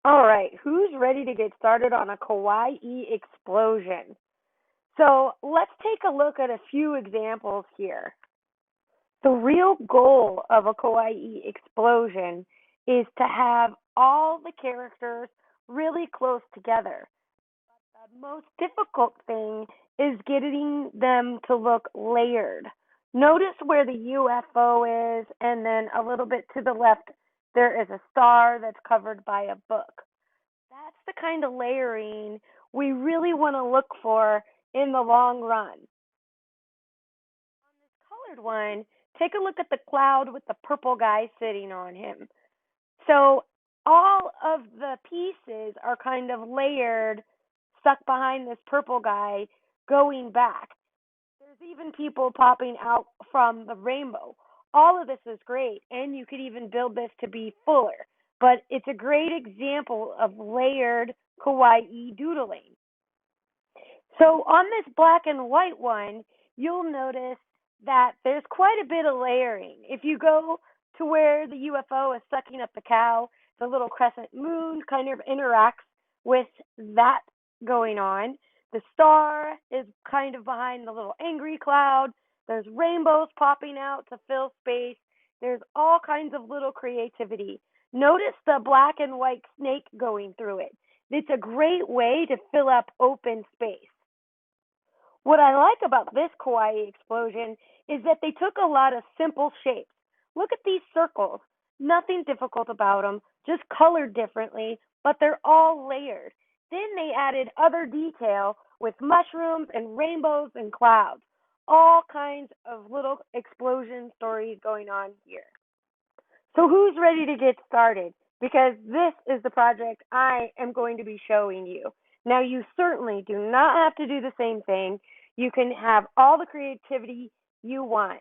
All right, who's ready to get started on a kawaii explosion? So let's take a look at a few examples here. The real goal of a kawaii explosion is to have all the characters really close together. The most difficult thing is getting them to look layered. Notice where the UFO is, and then a little bit to the left, there is a star that's covered by a book. That's the kind of layering we really want to look for in the long run. On this colored one, take a look at the cloud with the purple guy sitting on him. So all of the pieces are kind of layered, stuck behind this purple guy, going back. There's even people popping out from the rainbow. All of this is great, and you could even build this to be fuller. But it's a great example of layered kawaii doodling. So on this black and white one, you'll notice that there's quite a bit of layering. If you go to where the UFO is sucking up the cow, the little crescent moon kind of interacts with that going on. The star is kind of behind the little angry cloud. There's rainbows popping out to fill space. There's all kinds of little creativity. Notice the black and white snake going through it. It's a great way to fill up open space. What I like about this kawaii explosion is that they took a lot of simple shapes. Look at these circles. Nothing difficult about them, just colored differently, but they're all layered. Then they added other detail with mushrooms and rainbows and clouds. All kinds of little explosion stories going on here. So who's ready to get started? Because this is the project I am going to be showing you. Now, you certainly do not have to do the same thing. You can have all the creativity you want.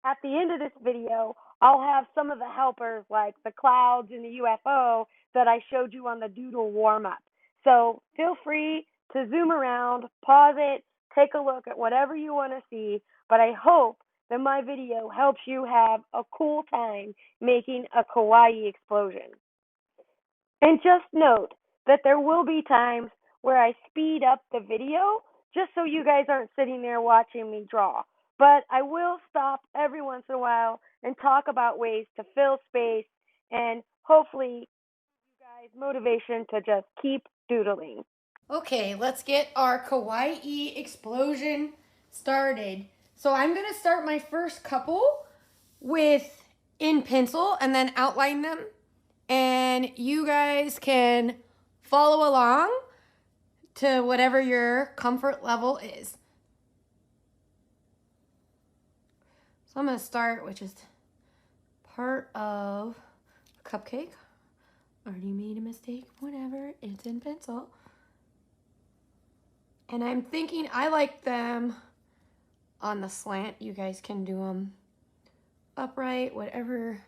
At the end of this video, I'll have some of the helpers like the clouds and the UFO that I showed you on the doodle warm-up. So feel free to zoom around, pause it, take a look at whatever you want to see, but I hope that my video helps you have a cool time making a kawaii explosion. And just note that there will be times where I speed up the video just so you guys aren't sitting there watching me draw. But I will stop every once in a while and talk about ways to fill space and hopefully you guys motivation to just keep doodling. Okay, let's get our kawaii explosion started. So I'm going to start my first couple with in pencil and then outline them. And you guys can follow along to whatever your comfort level is. So I'm going to start with just part of a cupcake. Already made a mistake, whatever, it's in pencil. And I'm thinking I like them on the slant. You guys can do them upright, whatever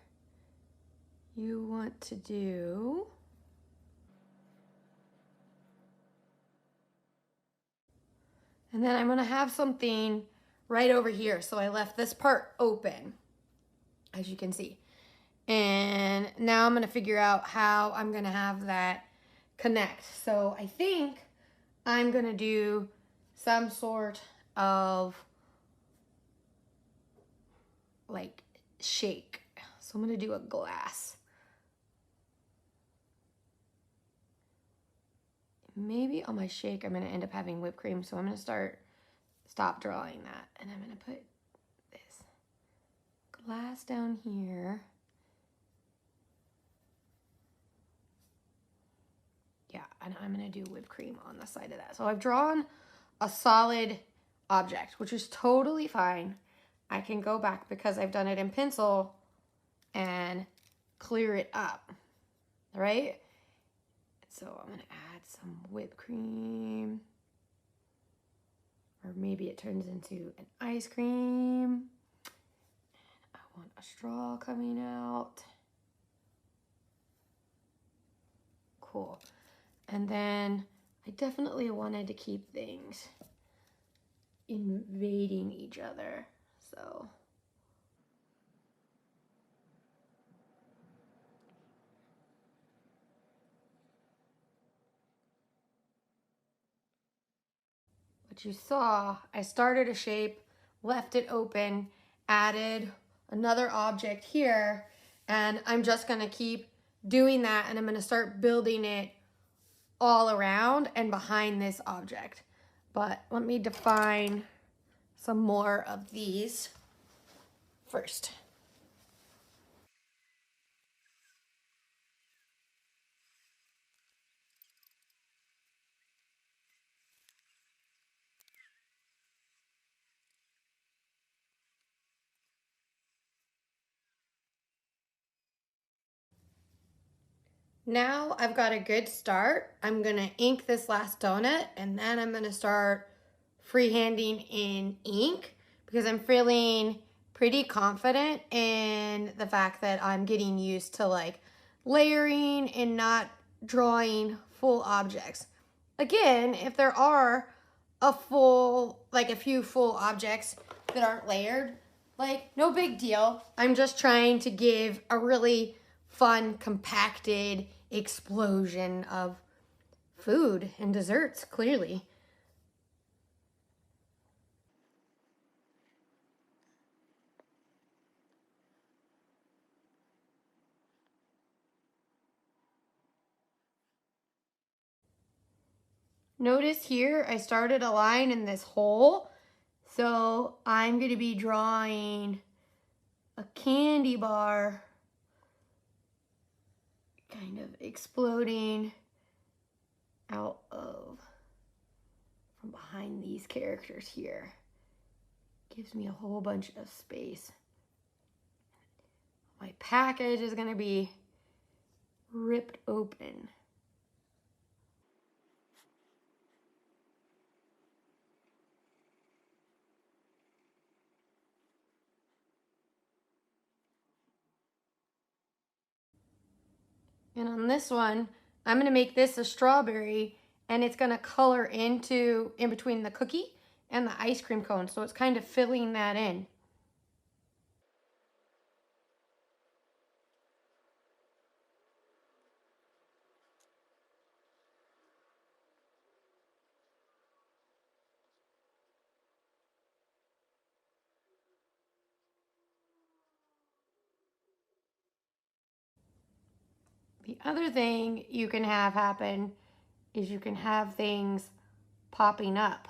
you want to do. And then I'm gonna have something right over here. So I left this part open, as you can see. And now I'm gonna figure out how I'm gonna have that connect. So I think I'm gonna do some sort of like shake. So I'm gonna do a glass. Maybe on my shake I'm gonna end up having whipped cream. So I'm gonna stop drawing that. And I'm gonna put this glass down here. Yeah, and I'm gonna do whipped cream on the side of that. So I've drawn a solid object, which is totally fine. I can go back because I've done it in pencil and clear it up, right? So I'm gonna add some whipped cream, or maybe it turns into an ice cream. I want a straw coming out. Cool. And then I definitely wanted to keep things invading each other. So But you saw, I started a shape, left it open, added another object here, and I'm just gonna keep doing that, and I'm gonna start building it all around and behind this object. But let me define some more of these first. Now I've got a good start. I'm gonna ink this last donut, and then I'm gonna start freehanding in ink because I'm feeling pretty confident in the fact that I'm getting used to like layering and not drawing full objects. Again, if there are a few full objects that aren't layered, like no big deal. I'm just trying to give a really fun, compacted explosion of food and desserts, clearly. Notice here I started a line in this hole, so I'm going to be drawing a candy bar kind of exploding out of from behind these characters here. Gives me a whole bunch of space. My package is going to be ripped open. And on this one, I'm gonna make this a strawberry, and it's gonna color in between the cookie and the ice cream cone. So it's kind of filling that in. The other thing you can have happen is you can have things popping up.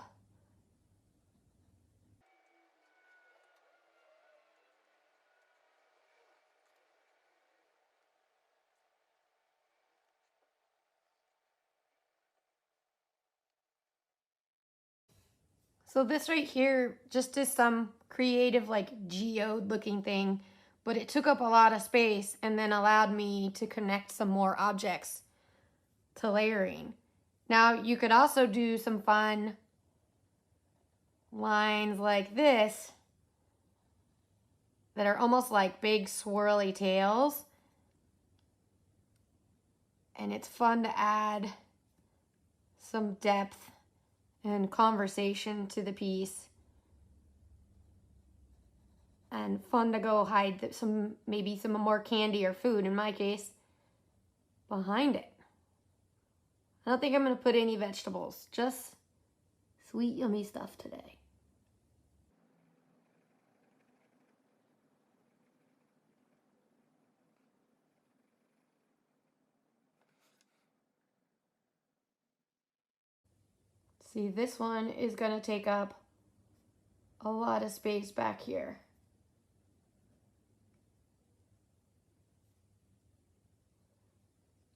So this right here just is some creative like geode looking thing, but it took up a lot of space and then allowed me to connect some more objects to layering. Now you could also do some fun lines like this that are almost like big swirly tails. And it's fun to add some depth and conversation to the piece. And fun to go hide maybe some more candy or food, in my case, behind it. I don't think I'm going to put any vegetables, just sweet, yummy stuff today. See, this one is going to take up a lot of space back here.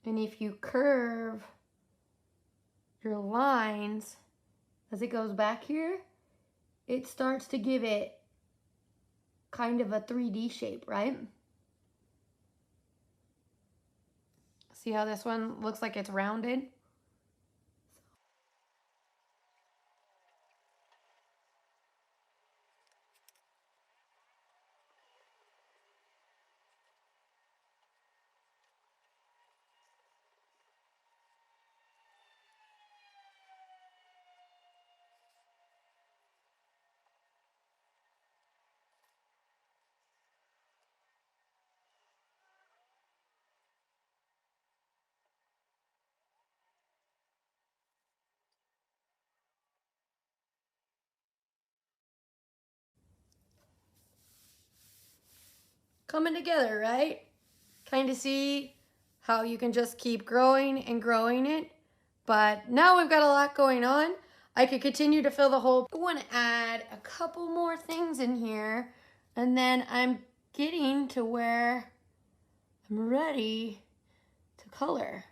And if you curve your lines as it goes back here, it starts to give it kind of a 3D shape, right? See how this one looks like it's rounded? coming together, right? Kind of see how you can just keep growing and growing it. But now we've got a lot going on. I could continue to fill the whole. I want to add a couple more things in here, and then I'm getting to where I'm ready to color.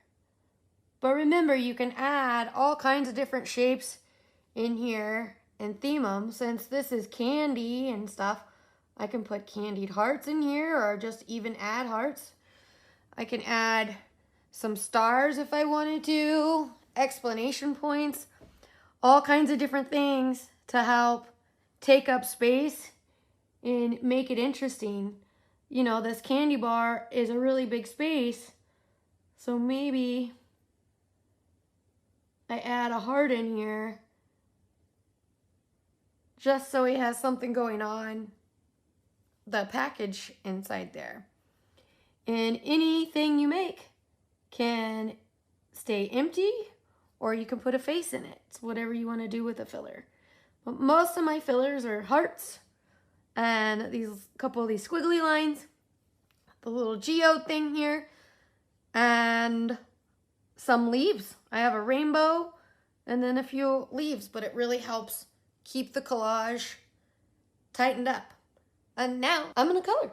But remember, you can add all kinds of different shapes in here and theme them. Since this is candy and stuff, I can put candied hearts in here or just even add hearts. I can add some stars if I wanted to, explanation points, all kinds of different things to help take up space and make it interesting. You know, this candy bar is a really big space, so maybe I add a heart in here just so he has something going on the package inside there. And anything you make can stay empty, or you can put a face in it. It's whatever you want to do with a filler. But most of my fillers are hearts and these couple of these squiggly lines, the little geode thing here, and some leaves. I have a rainbow and then a few leaves, but it really helps keep the collage tightened up. And now I'm gonna color.